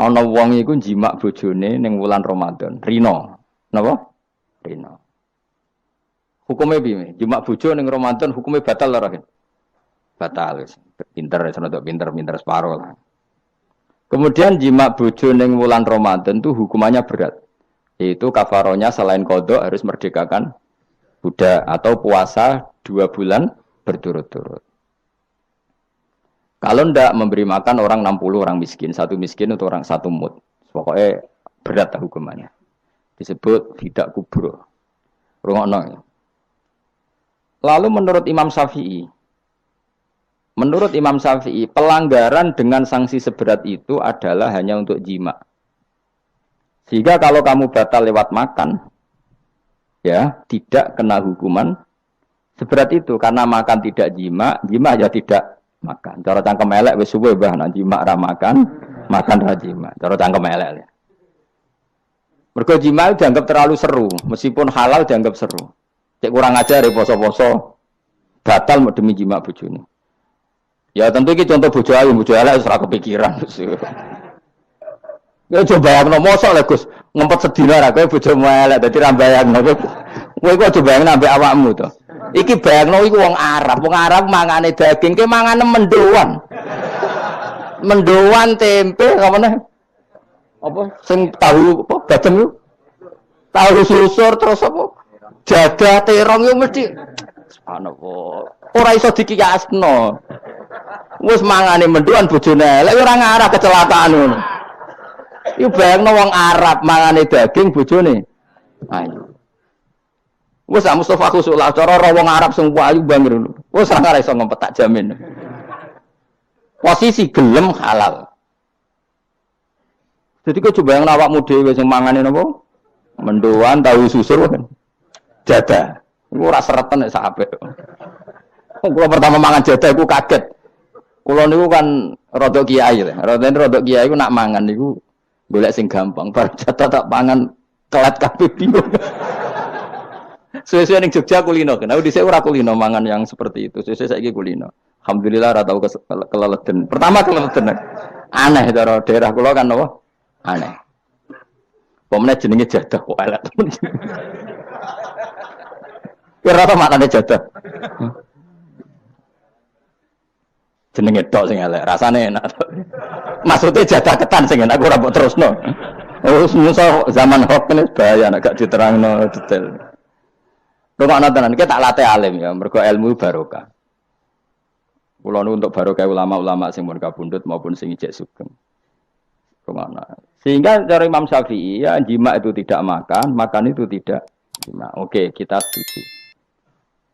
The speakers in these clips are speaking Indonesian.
ana wong iku jimak bojone ning wulan Ramadan. Rino. Napa? Rino. Hukume piye? Jimak bojo ning Ramadan hukume batal ora? Batal. Pinter senodok pinter separo lah. Kemudian jimak bojo ning wulan Ramadan itu hukumannya berat. Yaitu kafaronya selain kodok harus merdekakan budak atau puasa 2 bulan berturut-turut. Kalau ndak memberi makan orang 60 orang miskin, satu miskin untuk orang satu mut. Pokoknya berat hukumannya. Disebut tidak kubro. Rungokno. Lalu menurut Imam Syafi'i, pelanggaran dengan sanksi seberat itu adalah hanya untuk jima. Sehingga kalau kamu batal lewat makan, ya tidak kena hukuman seberat itu karena makan tidak jima ya tidak makan. Cara cangkem elek wis suwe mbah nang jima ra makan ra jima. Cara cangkem elek. Mergo jima dianggap terlalu seru, meskipun halal dianggap seru. Cek kurang ajar poso-poso batal demi jima bojone. Ya tentu iki contoh bojo ayu, bojo elek wis ora kepikiran. Ya coba bayangno mosok lho Gus, ngempet sedina ra kowe bojomu elek dadi ra bayangno. Kowe kok coba bayangno ambek awakmu to. Iki bayangno iku wong Arab mangane daging ke mangane mendoan. Mendoan tempe apa meneh? Apa sing tahu apa badem yo? Tahu susur terus apa? Jadah terong yo mesti subhanallah. Ora iso dikiyasno. Wis mangane mendoan bojone elek ora ngarah kecelakaan ngono. Iku bayangno wong Arab mangane daging bojone ayu. Wes Mustafa khusuk lah cara wong Arab sing ayu banget. Wes ora iso ngempet tak jamin. Posisi gelem halal. Jadi kok coba yang awakmu dhewe sing mangane napa? Mendoan tahu susur kan. Jadah. Iku ora sereten nek sak apik. Kula pertama mangan jadah iku kaget. Kula niku kan rada kiai lho. Rada kiai iku nak mangan niku golek sing gampang. Bar jadah tak pangan kelat kabeh bingung. Sesuai ning Jogja kulino kan. Aku dhisik ora kulino mangan yang seperti itu. Sesuai saiki kulino. Alhamdulillah ora tau keleleden. Pertama keleleden. Aneh cara daerah kula kan apa? Aneh. Pomene jenenge jadah kok elek temen. Kira apa maknane jadah? Jenenge tok sing elek, rasane enak. Maksudnya jadah ketan sing enak ora mbok terusno. Oh, semua zaman hoax ini bahaya nek gak diterangno detail. Rungokno tenan, kita tak latih alim ya, mergo ilmu barokah. Kula nu untuk barokah ulama-ulama sing mun kabundut maupun sing ijek sugeng. Rungokno. Sehingga cara Imam Syafi'i ya jima itu tidak makan itu tidak jima. Oke, kita setuju.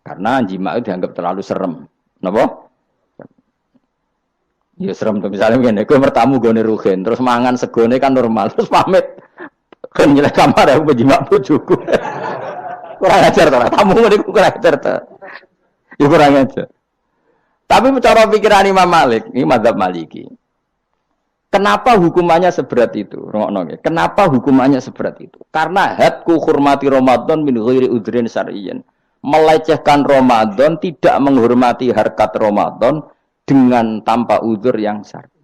Karena jima itu dianggap terlalu serem. Napa? Ya serem tuh misalnya ngene, kowe bertamu gone ruhin, terus mangan segone kan normal, terus pamit. Kan nyelek kamar aku jima bojoku. Kurang ajar to, tamu ngene kurang ajar to. Ya kurang ajar. Tapi cara pikiran Imam Malik, ini mazhab Maliki. Kenapa hukumannya seberat itu? Rungokno nggih. Kenapa hukumannya seberat itu? Karena hadku hurmati Ramadan min ghairi udhrin syar'iyyin. Melecehkan Ramadan, tidak menghormati harkat Ramadan dengan tanpa udzur yang syar'i.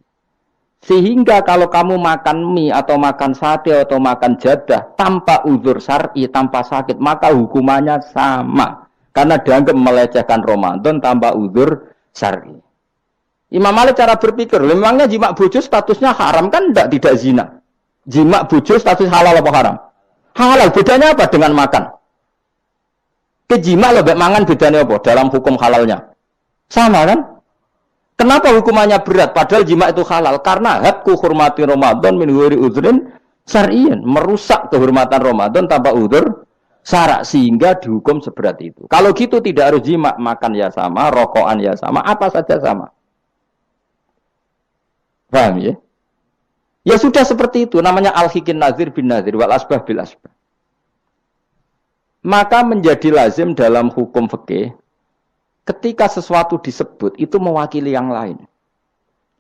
Sehingga kalau kamu makan mie atau makan sate atau makan jadah tanpa udzur syar'i, tanpa sakit, maka hukumannya sama. Karena dianggap melecehkan Ramadan tanpa udzur syar'i. Imam Malik cara berpikir, memangnya jima bojo statusnya haram kan tidak zina. Jima bojo status halal apa haram? Halal, bedanya apa dengan makan? Kejima lebih mangan bedanya apa dalam hukum halalnya? Sama kan? Kenapa hukumannya berat? Padahal jima itu halal. Karena hadku hurmati Ramadan min ghairi udhrin syar'iyyin. Merusak kehormatan Ramadan tanpa udzur syara' sehingga dihukum seberat itu. Kalau gitu tidak harus jima. Makan ya sama, rokokan ya sama, apa saja sama. Paham ya? Ya sudah seperti itu. Namanya al-hikin nazir bin nazir wal asbah bil asbah. Maka menjadi lazim dalam hukum fikih ketika sesuatu disebut itu mewakili yang lain,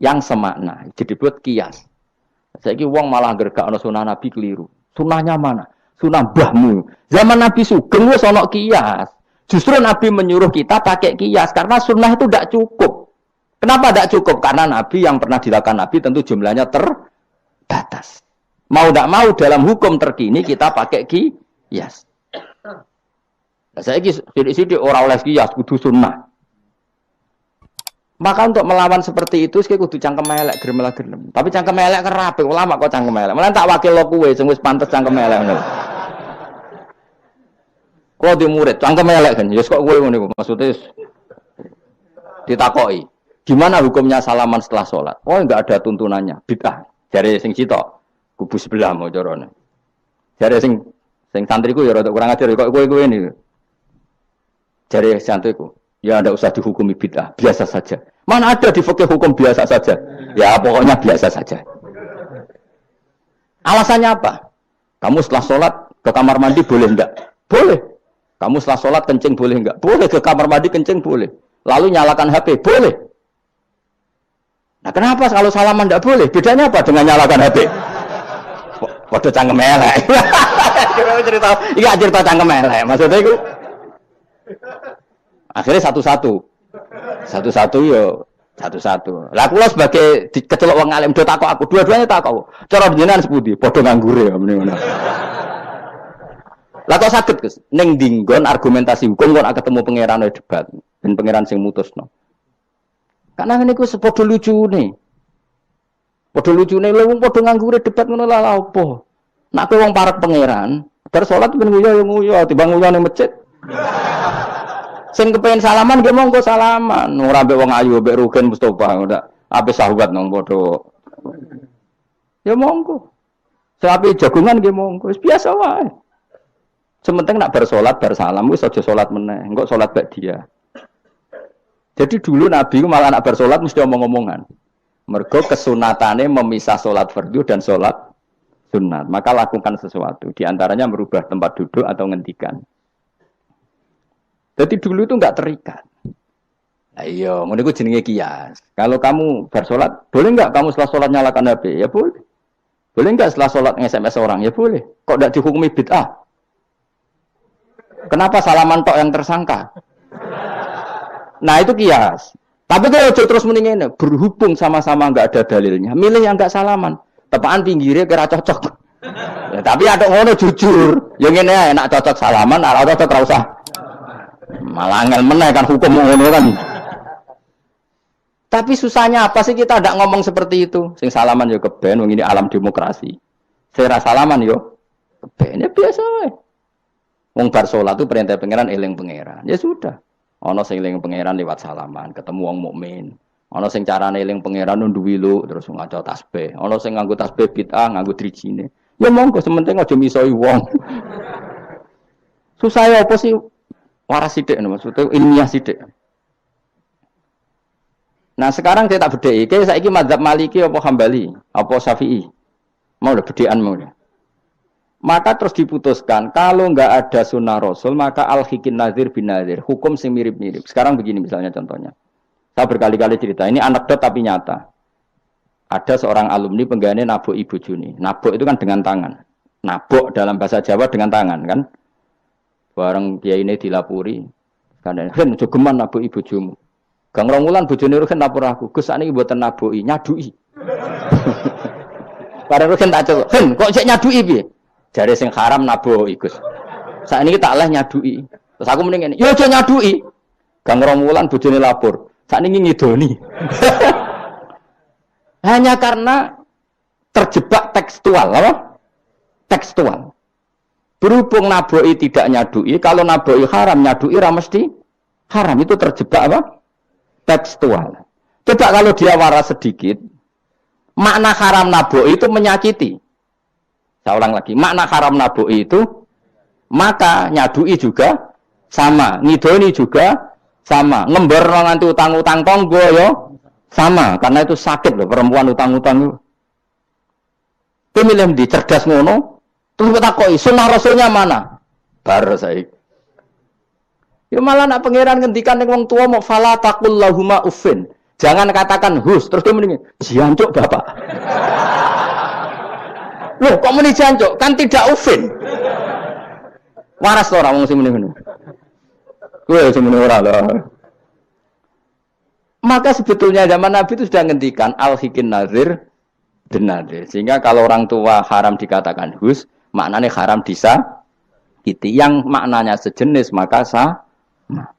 yang semakna, jadi buat kias. Saiki wong malah gergak ana sunah Nabi keliru. Sunahnya mana? Sunah mbahmu. Zaman Nabi Sugeng wis ana kias. Justru Nabi menyuruh kita pakai kias karena sunnah itu tidak cukup. Kenapa tidak cukup? Karena Nabi yang pernah dilakukan Nabi tentu jumlahnya terbatas. Mau tidak mau dalam hukum terkini kita pakai qiyas. Nah, saya sidik-sidik orang oleh qiyas kudu sunnah. Maka untuk melawan seperti itu saya kudu cangkem elek gerem. Tapi cangkem elek kerape ulama kok cangkem elek. Malah tak wakil lo kowe sing wis pantes cangkem elek ngono. Kalau di murid cangkem elek kan, ya kok kowe ngono iku maksudnya ditakoki. Gimana hukumnya salaman setelah sholat? Oh enggak ada tuntunannya, bid'ah. Jare sing sitok kubu sebelah mau carane. Jare sing santriku ya rada kurang ajar kok kowe ini. Jare santriku, ya ndak usah dihukumi bid'ah, biasa saja. Mana ada di fikih hukum biasa saja? Ya pokoknya biasa saja. Alasannya apa? Kamu setelah sholat ke kamar mandi boleh enggak? Boleh. Kamu setelah sholat kencing boleh enggak? Boleh. Ke kamar mandi kencing boleh. Lalu nyalakan HP boleh. Nah kenapa kalau salaman enggak boleh? Bedanya apa dengan nyalakan HP? Waduh cangkem elek. Iya cerita cangkem elek. Maksudnya itu akhirnya satu-satu yo satu-satu. Lah kula sebagai kecelok wong alim do takok aku, dua-duanya takok. Cara jenengan sepundi? Padha nganggure ya mrene ngono. Lah kok saged Gus ning dinggon argumentasi hukum kok ketemu pangeran debat ben pangeran sing mutusno. Karena niku sepodo lucune. Padha lucune lho wong padha nganggure debat ngono lha opo. Nek kowe wong parek pangeran, bar salat ben nguyu timbang nguyu ning masjid. Sing kepengin salaman nggih monggo salaman. Ora mbek wong ayu mbek Rugen Mustofa ndak ape sahabat nang padha. Ya monggo. Sapi jagungan nggih monggo, wis biasa wae. Sementing nak bar salat bar salam wis aja salat meneh, engko salat bak dia. Jadi dulu Nabi malah nak bar salat mesti omong-omongan. Mergo kesunatane memisah salat fardu dan salat sunat. Maka lakukan sesuatu, di antaranya merubah tempat duduk atau ngendikan. Jadi dulu itu enggak terikat. Ayo, ngono iku jenenge qiyas. Kalau kamu bersolat, boleh enggak kamu setelah sholat nyalakan HP? Ya boleh. Boleh enggak setelah sholat nge-SMS orang? Ya boleh. Kok enggak dihukumi bid'ah? Kenapa salaman tok yang tersangka? Nah, itu qiyas. Tapi kalau terus mendingin berhubung sama-sama enggak ada dalilnya, milih yang enggak salaman. Tepaan pinggirnya kira cocok. Ya, tapi ada ngono jujur. Yang ini enak cocok salaman, ora cocok ora usah. Malah angel meneh kan hukum ngono kan. Tapi susahnya apa sih kita tidak ngomong seperti itu? Sing salaman yo keben, wong ini alam demokrasi. Sing ra salaman yo keben ya biasa wae. Wong bar salat itu perintah pangeran eling pangeran. Ya sudah. Ana sing eling pangeran lewat salaman, ketemu wong mukmin. Ana sing carane eling pangeran nduwi lu terus ngaca tasbih. Ana sing nganggo tasbih bid'ah, nganggo drijine. Ya monggo sementing aja misoi wong. Susah ya apa sih? Waras sidik maksudnya ilmiah sidik. Nah sekarang saya tak bedai, kayak saya ini mazhab Maliki apa Hambali, apa Syafi'i, mau udah bedean mau ya. Maka terus diputuskan kalau nggak ada sunnah Rasul maka al-hikin nazir bin nazir, hukum sing mirip-mirip. Sekarang begini misalnya contohnya, saya berkali-kali cerita, ini anekdot tapi nyata. Ada seorang alumni penggaweane nabok ibu Juni, nabok itu kan dengan tangan, nabok dalam bahasa Jawa dengan tangan kan. Bareng kiai ini dilapuri, kadang kan jogeman nabok ibu bojomu. Gang Rongulan bojone Rugen lapor aku, Gus sakniki mboten naboki, nyaduki. Bareng Rugen tak celuk, "Hen, kok sik nyaduki piye?" Jare sing haram naboki, Gus. Sakniki tak leh nyaduki. Terus aku mending ngene, "Ya aja nyaduki." Gang Rongulan bojone lapor, sakniki ngidoni. Hanya karena terjebak tekstual, apa? Tekstual. Berhubung naboi tidak nyadui, kalau naboi haram nyadui mesti haram, itu terjebak apa? Tekstual. Coba kalau dia waras sedikit, makna haram naboi itu menyakiti. Saya ulang lagi, makna haram naboi itu maka nyadui juga sama, ngidoni juga sama, ngember nganti utang-utang tonggo yo sama, karena itu sakit loh perempuan utang-utang. Pemilih di cerdas ngono. Terus takoi, sunnah rasulnya mana? Bar saya. Ya malah nak pangeran ngendikan ning wong tua mau fala taqul lahuma uffin. Jangan katakan hus, terus dia mendingin jancuk bapak. Loh, kok muni jancuk? Kan tidak uffin. Waras to ora wong sing muni ngono. Kowe sing muni ora lho. Maka sebetulnya zaman Nabi itu sudah ngendikan al-hikin nazir benar. Sehingga kalau orang tua haram dikatakan hus, maknanya haram disakiti. Yang maknanya sejenis maka sama.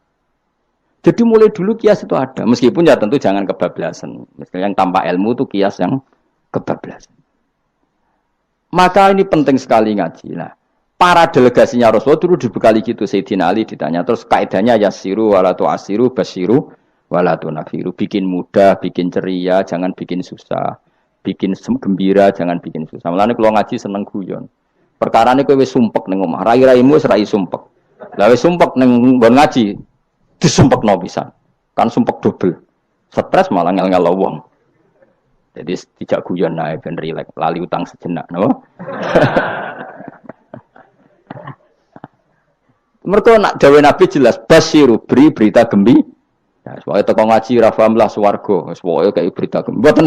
Jadi mulai dulu kias itu ada, meskipun ya tentu jangan kebablasan. Misalnya yang tanpa ilmu itu kias yang kebablasan. Maka ini penting sekali ngaji. Nah, para delegasinya Rasulullah dulu dibekali gitu. Sayyidina Ali ditanya, terus kaidahnya yasiru walatu asiru basiru walatu nafiru. Bikin mudah, bikin ceria, jangan bikin susah. Bikin gembira, jangan bikin susah. Mulane kalau ngaji seneng guyon. Perkara ini kowe wis sumpek ning omah, rai-raimu wis rai sumpek. Lah wis sumpek ning nggon ngaji, disumpekno pisan. Kan sumpek double. Stres malah ngel-ngel wong. Jadi tidak guyon nae ben rileks, lali utang sejenak, no. Mereka nak dawe Nabi jelas basiru beri berita gembira. Ya, soalnya teko ngaji ra paham lah swarga, wis pokoke kayak berita gembira.